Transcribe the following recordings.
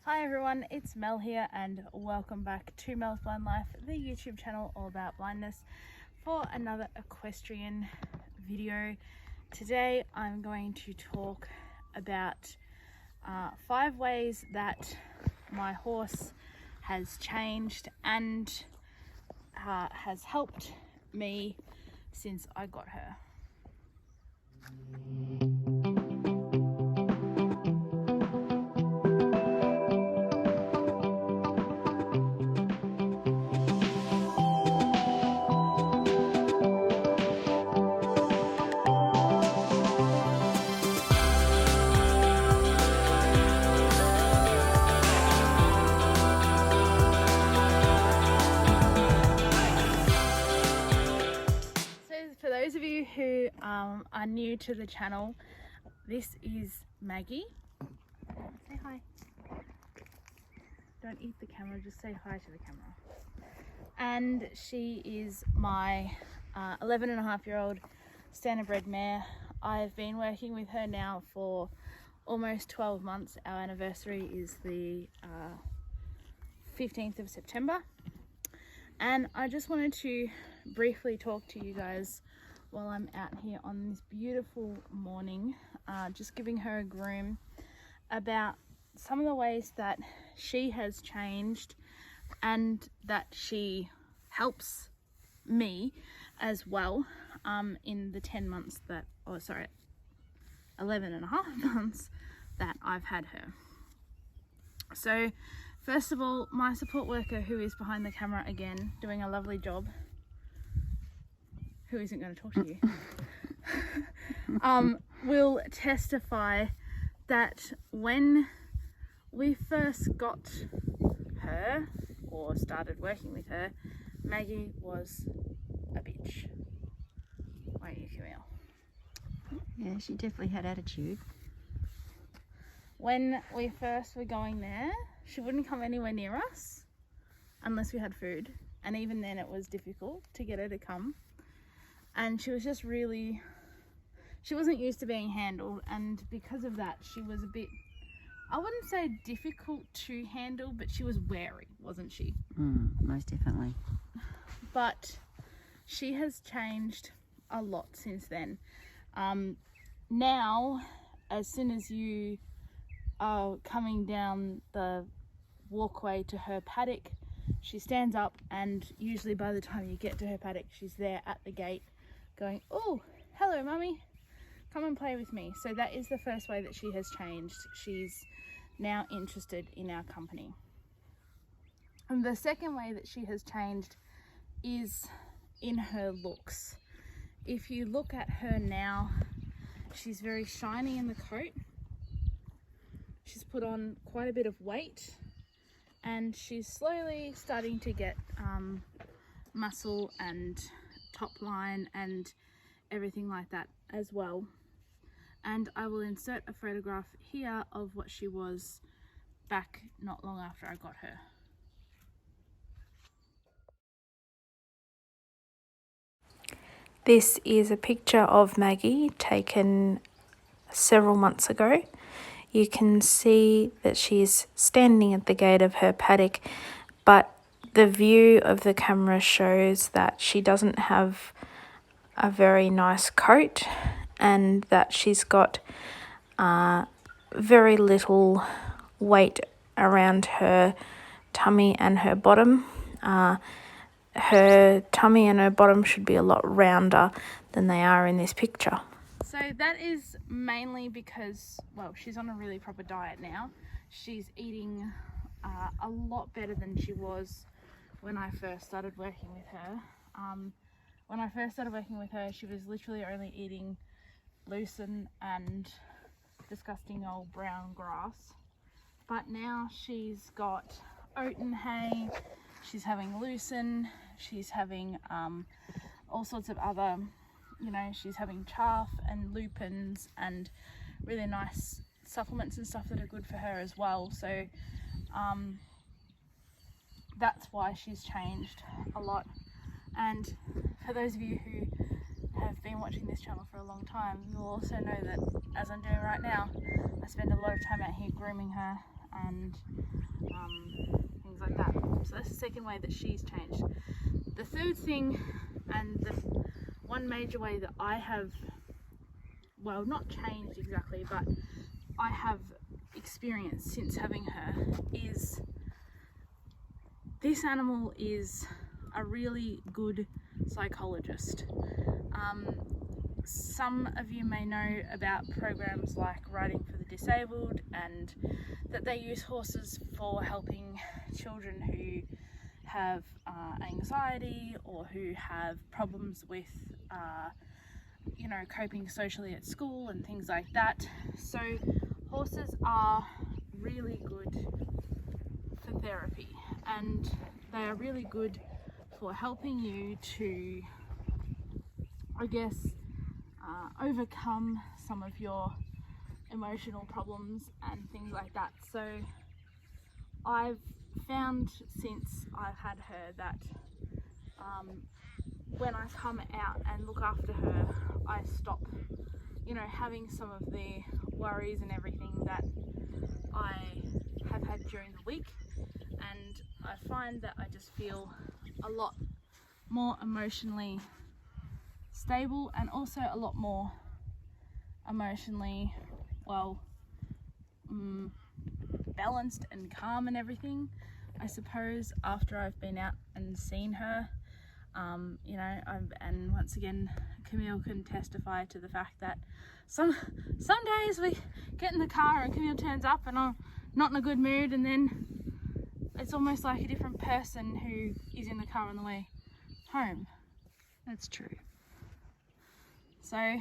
Hi everyone, it's Mel here and welcome back to Mel's Blind Life, the YouTube channel all about blindness, for another equestrian video. Today I'm going to talk about 5 ways that my horse has changed and has helped me since I got her. For those of you who are new to the channel, this is Maggie. Say hi. Don't eat the camera, just say hi to the camera. And she is my 11.5-year-old standardbred mare. I've been working with her now for almost 12 months. Our anniversary is the 15th of September. And I just wanted to briefly talk to you guys while I'm out here on this beautiful morning, just giving her a groom, about some of the ways that she has changed and that she helps me as well in the 10 months that, 11.5 months that I've had her. So first of all, my support worker, who is behind the camera again doing a lovely job, who isn't going to talk to you, will testify that when we first got her or started working with her, Maggie was a bitch. Won't you, Camille? Yeah, she definitely had attitude. When we first were going there, she wouldn't come anywhere near us unless we had food, and even then it was difficult to get her to come. And she was just really, she wasn't used to being handled, and because of that she was a bit, I wouldn't say difficult to handle, but she was wary, wasn't she? Most definitely. But she has changed a lot since then. Now, as soon as you are coming down the walkway to her paddock, she stands up, and usually by the time you get to her paddock, she's there at the gate going, "Oh, hello mummy, come and play with me." So that is the first way that she has changed. She's now interested in our company. And the second way that she has changed is in her looks. If you look at her now, she's very shiny in the coat. She's put on quite a bit of weight, and she's slowly starting to get muscle and top line and everything like that as well. And I will insert a photograph here of what she was back not long after I got her. This is a picture of Maggie taken several months ago. You can see that she's standing at the gate of her paddock, but the view of the camera shows that she doesn't have a very nice coat, and that she's got very little weight around her tummy and her bottom. Her tummy and her bottom should be a lot rounder than they are in this picture. So that is mainly because, well, she's on a really proper diet now. She's eating a lot better than she was when I first started working with her. When I first started working with her, she was literally only eating lucerne and disgusting old brown grass. But now she's got oat and hay, she's having lucerne, she's having all sorts of other, she's having chaff and lupins and really nice supplements and stuff that are good for her as well. So that's why she's changed a lot. And for those of you who have been watching this channel for a long time, you'll also know that, as I'm doing right now, I spend a lot of time out here grooming her. and things like that. So that's the second way that she's changed. The third thing, and the one major way that I have, well, not changed exactly, but I have experienced since having her, is this animal is a really good psychologist. Some of you may know about programs like Riding for the Disabled, and that they use horses for helping children who have anxiety or who have problems with coping socially at school and things like that. So horses are really good for therapy, and they are really good for helping you to, I guess, overcome some of your emotional problems and things like that. So I've found since I've had her that when I come out and look after her, I stop, having some of the worries and everything that I have had during the week, and I find that I just feel a lot more emotionally stable, and also a lot more emotionally, balanced and calm and everything, I suppose, after I've been out and seen her. And once again, Camille can testify to the fact that some days we get in the car and Camille turns up and I'm not in a good mood, and then it's almost like a different person who is in the car on the way home. That's true. So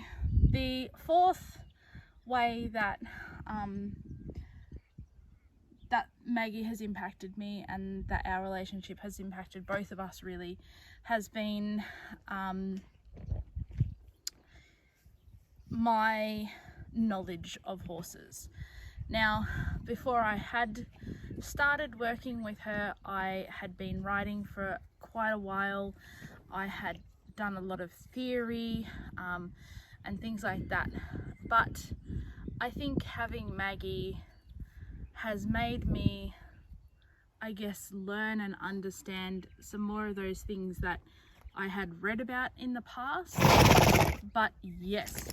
the fourth way that that Maggie has impacted me, and that our relationship has impacted both of us really, has been my knowledge of horses. Now, before I had started working with her, I had been riding for quite a while. I had done a lot of theory and things like that, but I think having Maggie has made me, I guess, learn and understand some more of those things that I had read about in the past. But yes,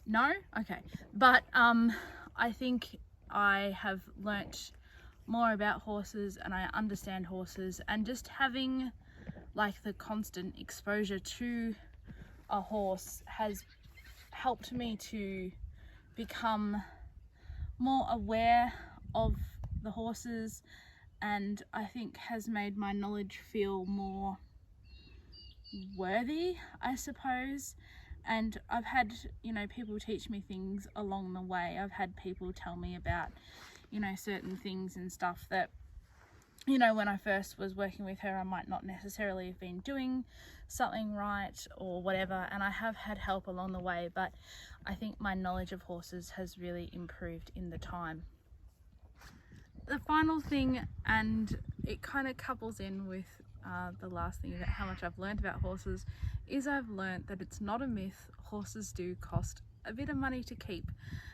no, okay, but I think I have learnt more about horses, and I understand horses, and just having like the constant exposure to a horse has helped me to become more aware of the horses, and I think has made my knowledge feel more worthy, I suppose. And I've had, people teach me things along the way. I've had people tell me about, certain things and stuff that, when I first was working with her, I might not necessarily have been doing something right or whatever, and I have had help along the way, but I think my knowledge of horses has really improved in the time. The final thing, and it kind of couples in with the last thing about how much I've learned about horses, is I've learned that it's not a myth. Horses do cost a bit of money to keep.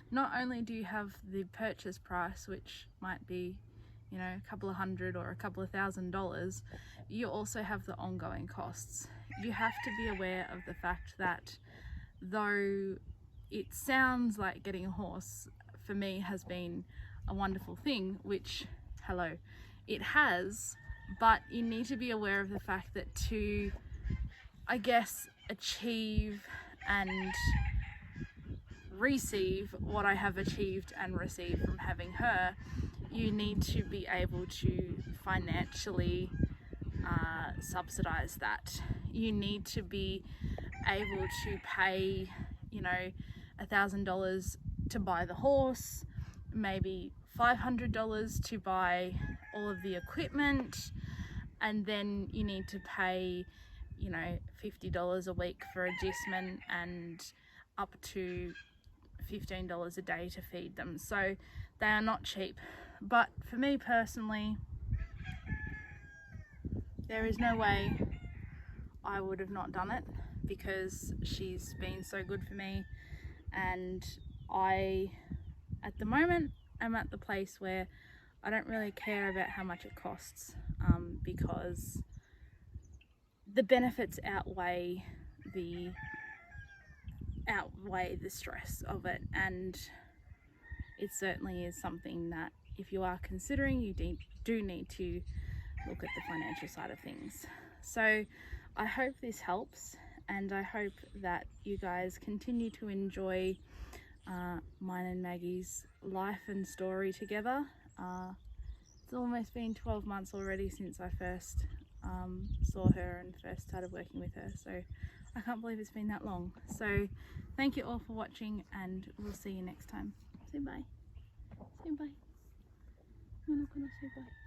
Not only do you have the purchase price, which might be, a couple of $100 or a couple of $1,000, you also have the ongoing costs. You have to be aware of the fact that though it sounds like getting a horse for me has been a wonderful thing, which, hello, it has, but you need to be aware of the fact that to, I guess, achieve and receive what I have achieved and received from having her, you need to be able to financially subsidize that. You need to be able to pay, $1,000 to buy the horse, maybe $500 to buy all of the equipment, and then you need to pay, $50 a week for agistment and up to $15 a day to feed them. So they are not cheap. But for me personally, there is no way I would have not done it, because she's been so good for me, and I, at the moment, am at the place where I don't really care about how much it costs, because the benefits outweigh the stress of it, and it certainly is something that if you are considering, you do need to look at the financial side of things. So I hope this helps, and I hope that you guys continue to enjoy mine and Maggie's life and story together. It's almost been 12 months already since I first saw her and first started working with her, so I can't believe it's been that long. So thank you all for watching, and we'll see you next time. Say bye. Say bye. I'm not gonna say bye.